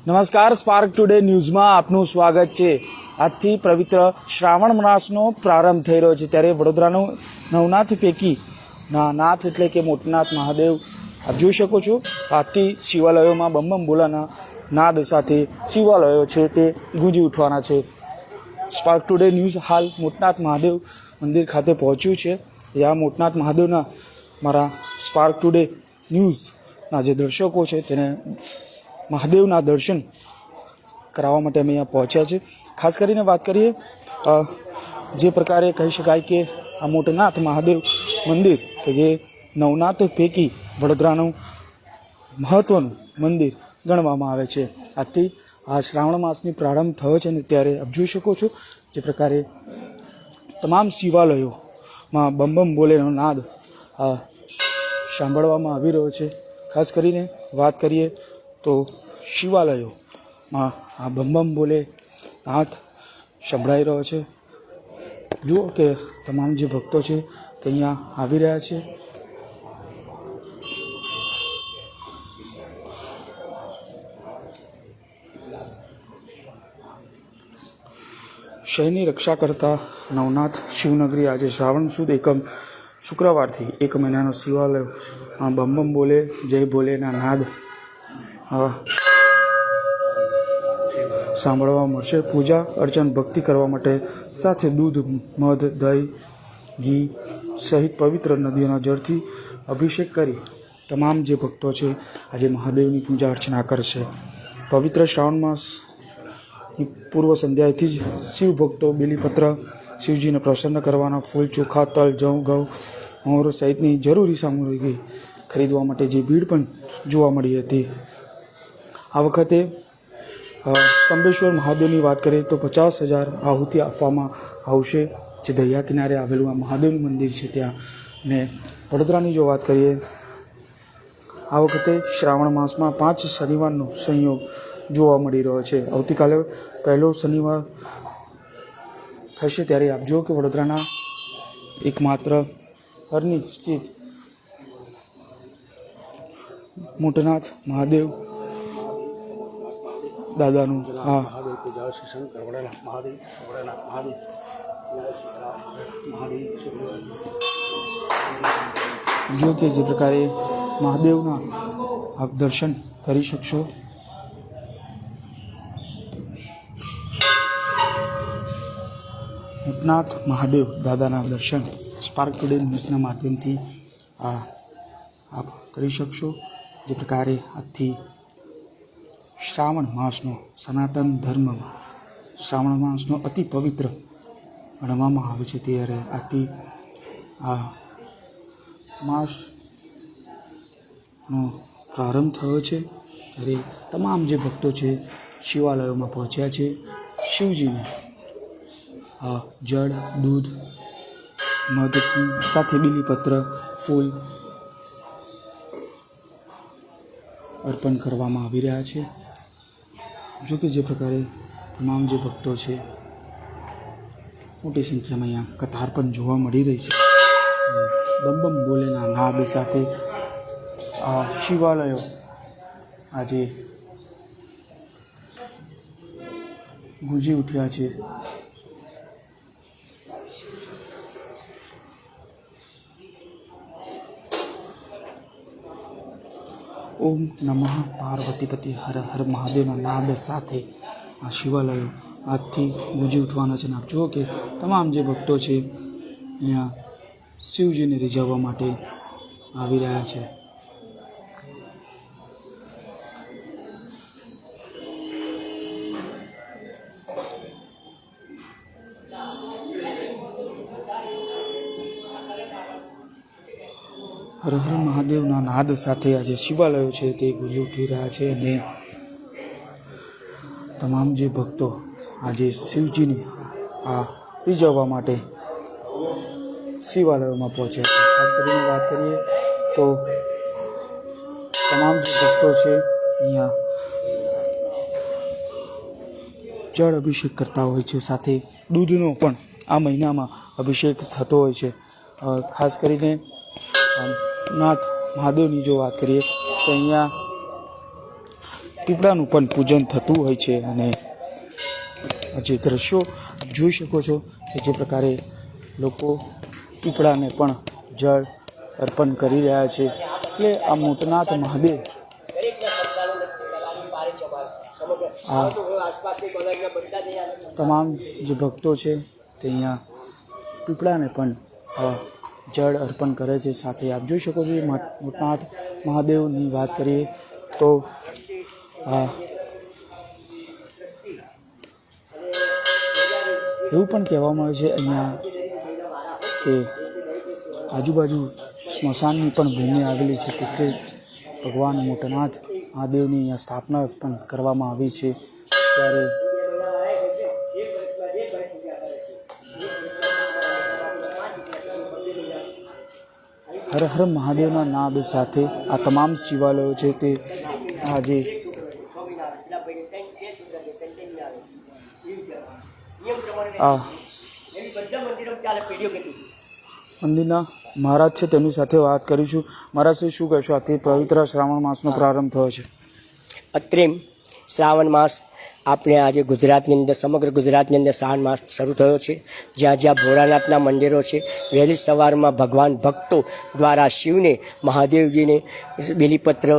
નમસ્કાર, spark today ન્યૂઝમાં આપનું સ્વાગત છે। આજથી પવિત્ર શ્રાવણ માસનો પ્રારંભ થઈ રહ્યો છે, ત્યારે વડોદરાનું નવનાથ પૈકીના નાથ એટલે કે મોટનાથ મહાદેવ આપ જોઈ શકો છો। આજથી શિવાલયોમાં બમ બમ બોલાના નાદ સાથે શિવાલયો છે તે ગુંજી ઉઠવાના છે। સ્પાર્ક ટુડે ન્યૂઝ હાલ મોટનાથ મહાદેવ મંદિર ખાતે પહોંચ્યું છે। આ મોટનાથ મહાદેવના મારા સ્પાર્ક ટુડે ન્યૂઝના જે દર્શકો છે તેને મહાદેવના દર્શન કરાવવા માટે અમે અહીંયા પહોંચ્યા છે। ખાસ કરીને વાત કરીએ જે પ્રકારે કહી શકાય કે આ મોટનાથ મહાદેવ મંદિર કે જે નવનાથ પૈકી વડોદરાનું મહત્ત્વનું મંદિર ગણવામાં આવે છે। આજથી આ શ્રાવણ માસની પ્રારંભ થયો છે અને ત્યારે આપ જોઈ શકો છો જે પ્રકારે તમામ શિવાલયોમાં બમ બમ બોલેનો નાદ સાંભળવામાં આવી રહ્યો છે। ખાસ કરીને વાત કરીએ તો શિવાલયોમાં આ બમ બમ બોલે નાદ સંભળાઈ રહ્યો છે। જુઓ કે તમામ જે ભક્તો છે તે અહીંયા આવી રહ્યા છે। શહેરની રક્ષા કરતા નવનાથ શિવનગરી આજે શ્રાવણ સુદ એકમ શુક્રવારથી 1 મહિનાનો શિવાલયમાં બમ બમ બોલે જય ભોલેના નાદ સાંભળવા મળશે। પૂજા અર્ચન ભક્તિ કરવા માટે સાથે દૂધ મધ દહીં ઘી સહિત પવિત્ર નદીઓના જળથી અભિષેક કરી તમામ જે ભક્તો છે આજે મહાદેવની પૂજા અર્ચના કરશે। પવિત્ર શ્રાવણ માસની પૂર્વ સંધ્યાએથી જ શિવ ભક્તો બેલીપત્ર શિવજીને પ્રસન્ન કરવાના ફૂલ ચોખા તલ જવ ઘઉં મોર સહિતની જરૂરી સામગ્રી ખરીદવા માટે જે ભીડ પણ જોવા મળી હતી। આ વખતે સ્તંભેશ્વર મહાદેવની વાત કરીએ તો 50,000 આહુતિ આપવામાં આવશે। જે દરિયા કિનારે આવેલું આ મહાદેવનું મંદિર છે ત્યાં। ને વડોદરાની જો વાત કરીએ આ વખતે શ્રાવણ માસમાં 5 શનિવારનો સંયોગ જોવા મળી રહ્યો છે। આવતીકાલે પહેલો શનિવાર થશે ત્યારે આપ જુઓ કે વડોદરાના એકમાત્ર હરની સ્થિત મોટનાથ મહાદેવ દાદાનું જો કે જે પ્રકારે મહાદેવના આપ દર્શન કરી શકશો। મોટનાથ મહાદેવ દાદાના દર્શન સ્પાર્ક ટુડે ન્યૂઝના માધ્યમથી આપ કરી શકશો। જે પ્રકારે આજથી શ્રાવણ માસનો સનાતન ધર્મમાં શ્રાવણ માસનો અતિ પવિત્ર ગણવામાં આવે છે ત્યારે આજથી આ માસનો પ્રારંભ થયો છે। ત્યારે તમામ જે ભક્તો છે શિવાલયોમાં પહોંચ્યા છે। શિવજીને જળ દૂધ મધ સાથે બીલીપત્ર ફૂલ અર્પણ કરવામાં આવી રહ્યા છે। જો કે જે પ્રકારે તમામ જે ભક્તો છે મોટી સંખ્યામાં અહીંયા કતાર પણ જોવા મળી રહી છે। બમ બમ બોલેના નાદ સાથે આ શિવાલયો આજે ગુંજી ઉઠ્યા છે। ઓમ નમઃ પાર્વતીપતિ હર હર મહાદેવના નાદ સાથે આ શિવાલયો આજથી ગુંજી ઉઠવાના છે। આપ જુઓ કે તમામ જે ભક્તો છે અહીંયા શિવજીને રીઝવવા માટે આવી રહ્યા છે। હર હર મહાદેવના નાદ સાથે આજે શિવાલયો છે તે ગુંજી ઉઠી રહ્યા છે અને તમામ જે ભક્તો આજે શિવજીને રીઝવવા માટે શિવાલયોમાં પહોંચ્યા છે। ખાસ કરીને વાત કરીએ તો તમામ જે ભક્તો છે અહીંયા જળ અભિષેક કરતા હોય છે, સાથે દૂધનો પણ આ મહિનામાં અભિષેક થતો હોય છે। ખાસ કરીને નાથ મહાદેવની જો વાત કરીએ તો અહીંયા પીપળાનું પણ પૂજન થતું હોય છે અને જે દ્રશ્યો જોઈ શકો છો કે જે પ્રકારે લોકો પીપળાને પણ જળ અર્પણ કરી રહ્યા છે. એટલે આ મોટનાથ મહાદેવ આ તમામ જે ભક્તો છે તે અહીંયા પીપળાને પણ જળ અર્પણ કરે છે. સાથે આપ જોઈ શકો છો મોટનાથ મહાદેવની વાત કરીએ તો એવું પણ કહેવામાં આવે છે અહીંયા કે આજુબાજુ સ્મશાનની પણ ભૂમિ આવેલી છે, તેથી ભગવાન મોટનાથ મહાદેવની અહીંયા સ્થાપના પણ કરવામાં આવી છે. ત્યારે હર હર મહાદેવના નાદ સાથે આ તમામ શિવાલયો છે તે આજે મંદિરના મહારાજ છે તેમની સાથે વાત કરીશું. મહારાજ શું કહેશો, આથી પવિત્ર શ્રાવણ માસનો પ્રારંભ થયો છે? અત્રિમ શ્રાવણ માસ આપણે આજે ગુજરાતની અંદર, સમગ્ર ગુજરાતની અંદર શ્રાવણ માસ શરૂ થયો છે. જ્યાં જ્યાં ભોળાનાથના મંદિરો છે, વહેલી સવારમાં ભગવાન ભક્તો દ્વારા શિવને, મહાદેવજીને બીલીપત્ર,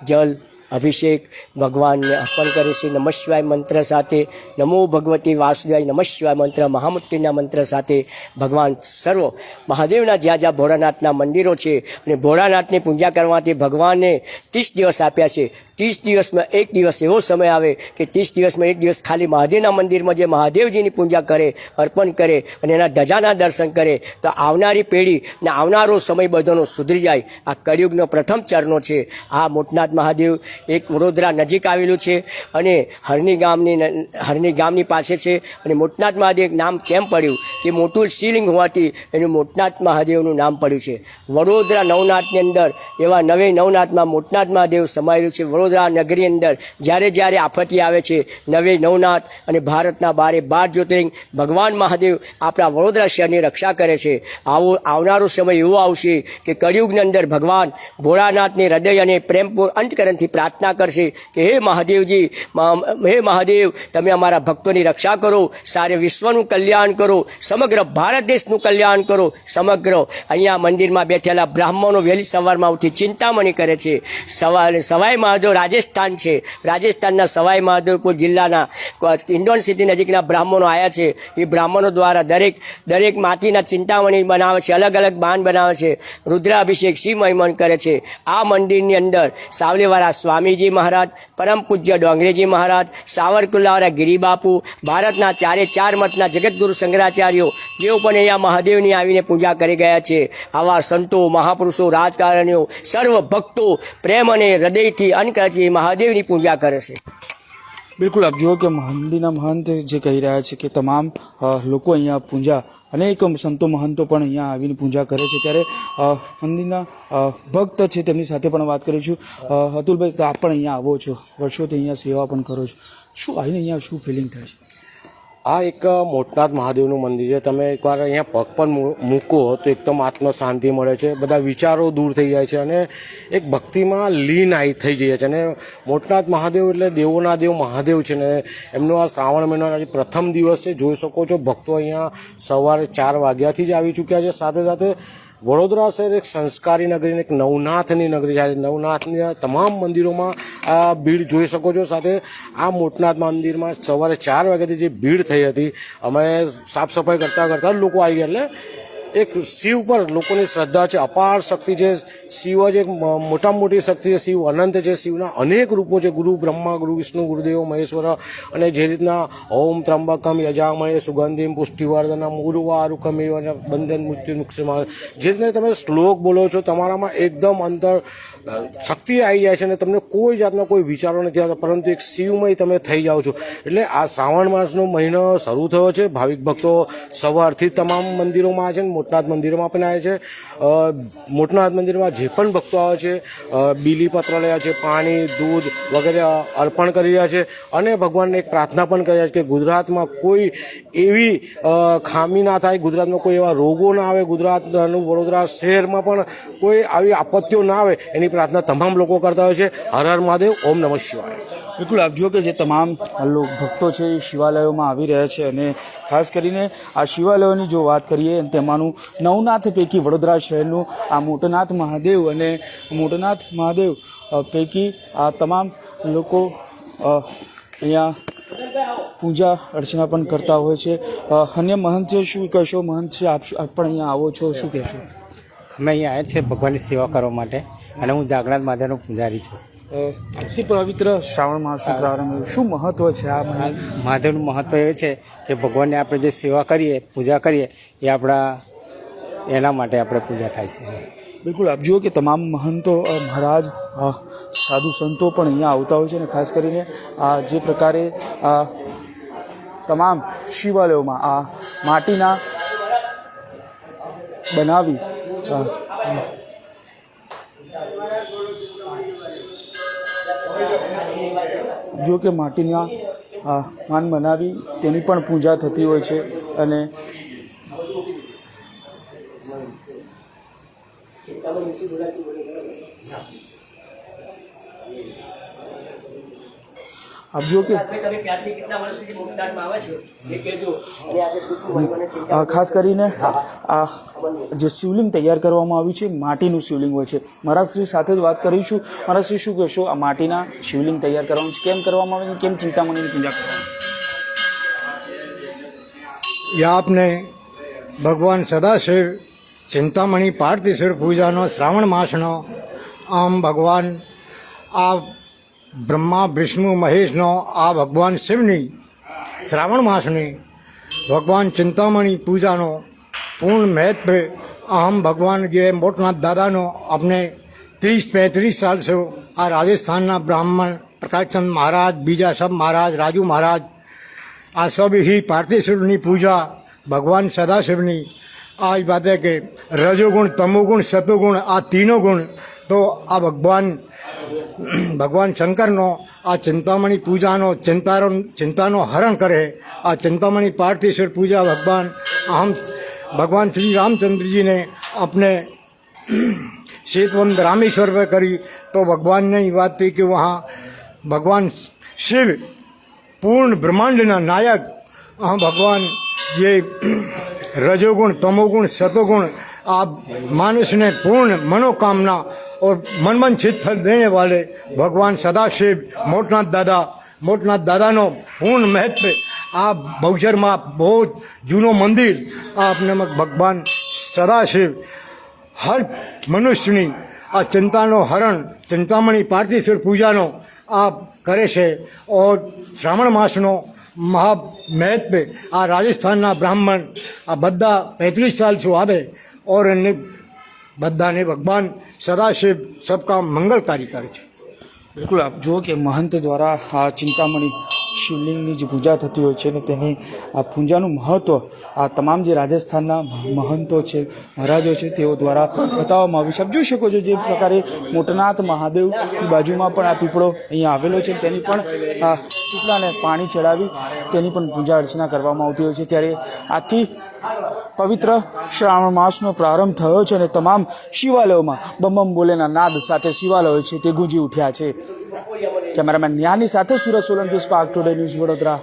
જલ, અભિષેક ભગવાનને અર્પણ કરે છે. નમઃ શિવાય મંત્ર સાથે, નમો ભગવતી વાસુદેવાય નમઃ શિવાય મંત્ર, મહામૃત્યુના મંત્ર સાથે ભગવાન સર્વ મહાદેવના જ્યાં જ્યાં ભોળાનાથના મંદિરો છે અને ભોળાનાથની પૂજા કરવાથી ભગવાનને 30 દિવસ આપ્યા છે. 30 દિવસમાં એક દિવસ એવો સમય આવે કે 30 દિવસમાં એક દિવસ ખાલી મહાદેવના મંદિરમાં જે મહાદેવજીની પૂજા કરે, અર્પણ કરે અને એના ધજાના દર્શન કરે તો આવનારી પેઢી ને આવનારો સમય બધાનો સુધરી જાય. આ કળિયુગનો પ્રથમ ચરણો છે. આ મોટનાથ મહાદેવ એક વડોદરા નજીક આવેલું છે અને હરની ગામની પાસે છે. અને મોટનાથ મહાદેવ નામ કેમ પડ્યું કે મોટું શિવલિંગ હોવાથી એનું મોટનાથ મહાદેવનું નામ પડ્યું છે. વડોદરા નવનાથની અંદર એવા નવનાથમાં મોટનાથ મહાદેવ સમાયેલું છે. વડોદરા નગરી અંદર જ્યારે જ્યારે આપત્તિ આવે છે, નવનાથ અને ભારતના 12 જ્યોતિર્લિંગ ભગવાન મહાદેવ આપણા વડોદરા શહેરની રક્ષા કરે છે. આવનારો સમય એવો આવશે કે કળિયુગની અંદર ભગવાન ભોળાનાથને હૃદય અને પ્રેમપૂર્ણ અંતકરણથી પ્રાર્થના કરશે કે હે મહાદેવજી, હે મહાદેવ, તમે અમારા ભક્તોની રક્ષા કરો, સારે વિશ્વનું કલ્યાણ કરો, સમગ્ર ભારત દેશનું કલ્યાણ કરો. સમગ્ર અહીંયા મંદિરમાં બેઠેલા બ્રાહ્મણો વહેલી સવારમાં ઉઠી ચિંતામણી કરે છે. સવાઈ માધવ રાજસ્થાન છે, રાજસ્થાનના સવાઈ માધવપુર જિલ્લાના ઇન્ડોર સિટી નજીકના બ્રાહ્મણો આવ્યા છે. એ બ્રાહ્મણો દ્વારા દરેક માટીના ચિંતામણી બનાવે છે, અલગ અલગ બાણ બનાવે છે, રુદ્રાભિષેક, શિવ મહિમન કરે છે. આ મંદિરની અંદર સાવલીવાળા સ્વામીજી મહારાજ, પરમ પૂજ્ય ડોંગરેજી મહારાજ, સાવરકુંડલાવાળા ગિરિબાપુ, ભારતના 4 મઠના જગતગુરુ શંકરાચાર્યો જેઓ પણ અહીંયા મહાદેવની આવીને પૂજા કરી ગયા છે. આવા સંતો, મહાપુરુષો, રાજકારણીઓ, સર્વ ભક્તો પ્રેમ અને હૃદયથી અંતરથી મહાદેવની પૂજા કરે છે. બિલકુલ, આપ જુઓ કે મંદિરના મહંત જે કહી રહ્યા છે કે તમામ લોકો અહીંયા પૂજા, અનેક સંતો મહંતો પણ અહીંયા આવીને પૂજા કરે છે. ત્યારે મંદિરના ભક્ત છે તેમની સાથે પણ વાત કરીશું. અતુલભાઈ, તો આપ પણ અહીંયા આવો છો, વર્ષોથી અહીંયા સેવા પણ કરો છો, શું આવીને અહીંયા શું ફિલિંગ થાય? આ એક મોટનાથ મહાદેવનું મંદિર છે. તમે એકવાર અહીંયા પગ પણ મૂકો તો એકદમ આત્મ શાંતિ મળે છે, બધા વિચારો દૂર થઈ જાય છે અને એક ભક્તિમાં લીન થઈ જાય છે. અને મોટનાથ મહાદેવ એટલે દેવોના દેવ મહાદેવ છે ને એમનો આ શ્રાવણ મહિનાનો પ્રથમ દિવસ છે. જોઈ શકો છો ભક્તો અહીંયા સવારે 4 વાગ્યાથી જ આવી ચૂક્યા છે. સાથે સાથે વડોદરા શહેર એક સંસ્કારી નગરી, એક નવનાથની નગરી છે. નવનાથના તમામ મંદિરોમાં આ ભીડ જોઈ શકો છો. સાથે આ મોટનાથ મંદિરમાં સવારે 4 વાગ્યાથી જે ભીડ થઈ હતી, અમે સાફ સફાઈ કરતાં લોકો આવી ગયા. એટલે એક શિવ પર લોકોની શ્રદ્ધા છે, અપાર શક્તિ છે. શિવ જ એક મોટામાં મોટી શક્તિ છે. શિવ અનંત છે. શિવના અનેક રૂપો છે, ગુરુ બ્રહ્મા, ગુરુ વિષ્ણુ, ગુરુદેવ મહેશ્વર. અને જે રીતના ઓમ ત્રંબકમ યજામહે સુગંધિમ પુષ્ટિવર્ધનમ ઉર્વારુકમિવ બંધન મૃત્યુ મુક્ષમાં, જે રીતે તમે શ્લોક બોલો છો તમારામાં એકદમ અંતર શક્તિ આવી જાય છે અને તમને કોઈ જાતના કોઈ વિચારો નથી આવતા, પરંતુ એક શિવમય તમે થઈ જાઓ છો. એટલે આ શ્રાવણ માસનો મહિનો શરૂ થયો છે. ભાવિક ભક્તો સવારથી તમામ મંદિરોમાં આવે છે, મોટનાથ મંદિરમાં પણ આવે છે. મોટનાથ મંદિરમાં જે પણ ભક્તો આવે છે બીલીપત્ર લયા છે, પાણી, દૂધ વગેરે અર્પણ કરી રહ્યા છે અને ભગવાનને એક પ્રાર્થના પણ કરી રહ્યા છે કે ગુજરાતમાં કોઈ એવી ખામી ના થાય, ગુજરાતમાં કોઈ એવા રોગો ના આવે, ગુજરાતનું વડોદરા શહેરમાં પણ કોઈ આવી આપત્તિઓ ના આવે, એની પ્રાર્થના તમામ લોકો કરતા હોય છે. હર હર મહાદેવ, ઓમ નમઃ શિવાય. બિલકુલ આપ જુઓ કે જે તમામ ભક્તો છે એ શિવાલયોમાં આવી રહ્યા છે અને ખાસ કરીને આ શિવાલયોની જો વાત કરીએ તેમાંનું નવનાથ પૈકી વડોદરા શહેરનું આ મોટનાથ મહાદેવ અને મોટનાથ મહાદેવ પૈકી આ તમામ લોકો અહીંયા પૂજા અર્ચના પણ કરતા હોય છે. અન્ય મહંત છે, શું કહેશો? મહંત છે, આપ પણ અહીંયા આવો છો, શું કહેશો? અમે અહીંયા આવ્યા છે ભગવાનની સેવા કરવા માટે અને હું જાગનાથ મહાદેવનો પૂજારી છું. આજથી પવિત્ર શ્રાવણ માસનો પ્રારંભ, શું મહત્વ છે આ મહાદેવનું મહત્વ એ છે કે ભગવાનને આપણે જે સેવા કરીએ, પૂજા કરીએ એ એના માટે આપણે પૂજા થાય છે. બિલકુલ આપ જુઓ કે તમામ મહંતો મહારાજ સાધુ સંતો પણ અહીંયા આવતા હોય છે અને ખાસ કરીને આ જે પ્રકારે આ તમામ શિવાલયોમાં આ માટીના બનાવી જો કે માટીના માન બનાવી તેની પણ પૂજા થતી હોય છે. અને આપ જો કે ખાસ કરીને આ જે શિવલિંગ તૈયાર કરવામાં આવ્યું છે માટીનું શિવલિંગ હોય છે. મારા શ્રી સાથે જ વાત કરીશું. મારા શ્રી શું કહેશો? આ માટીના શિવલિંગ તૈયાર કરવાનું છે, કેમ કરવામાં આવે છે, કેમ ચિંતામણીની પૂજા કરવાની? આપને ભગવાન સદાશિવ ચિંતામણી પાર્થિસુર પૂજાનો શ્રાવણ માસનો આમ ભગવાન આ બ્રહ્મા વિષ્ણુ મહેશનો આ ભગવાન શિવની શ્રાવણ માસની ભગવાન ચિંતામણી પૂજાનો પૂર્ણ મહત્વ આમ ભગવાન જે મોટનાથ દાદાનો આપણે 30-35 સાલ से આ રાજસ્થાનના બ્રાહ્મણ પ્રકાશચંદ મહારાજ, બીજા સબ મહારાજ, રાજુ મહારાજ, આ સબ ही पार्थिसुरनी पूजा भगवान सदाशिवनी आज बात है कि रजोगुण, तमोगुण, सतोगुण आ तीनों गुण तो आ भगवान शंकरनो आ चिंतामणी पूजानो चिंतानो हरण करे. आ चिंतामणी पार्थिसुर पूजा भगवान श्री रामचंद्र जी ने अपने सेतुबंध रामेश्वर पर करी तो भगवान ने ये बात थी कि वहाँ भगवान शिव पूर्ण ब्रह्मांडना नायक भगवान ये रजोगुण, तमोगुण, सतोगुण आप मानुष ने पूर्ण मनोकामना और मनमनचित फल देने वाले भगवान सदाशिव मोटनाथ दादानो पूर्ण महत्व आ बहुचर में बहुत जूनो मंदिर आपने भगवान सदाशिव हर मनुष्यनी आ चिंतानो हरण चिंतामणी पार्थिसुर पूजानो आप करे छे. और श्रावण मासनो महा महत्व आ राजस्थानना ब्राह्मण आ बधा 35 साल से आवे और अन्य बधा ने भगवान सदाशिव सबका मंगलकारी करे छे. બિલકુલ આપ જુઓ કે મહંત દ્વારા આ ચિંતામણી શિવલિંગની જે પૂજા થતી હોય છે ને તેની આ પૂજાનું મહત્ત્વ આ તમામ જે રાજસ્થાનના મહંતો છે, મહારાજો છે, તેઓ દ્વારા બતાવવામાં આવ્યું છે. આપ જોઈ શકો છો જે પ્રકારે મોટનાથ મહાદેવની બાજુમાં પણ આ પીપળો અહીંયા આવેલો છે, તેની પણ આ પીપળાને પાણી ચડાવી તેની પણ પૂજા અર્ચના કરવામાં આવતી હોય છે. ત્યારે આથી પવિત્ર શ્રાવણ માસનો પ્રારંભ થયો છે અને તમામ શિવાલયોમાં બમ બમ બોલેના નાદ સાથે શિવાલયો છે તે ગુંજી ઉઠ્યા છે. કેમેરામેન ન્યાની સાથે Surat Solanki, spark today news, Vadodara.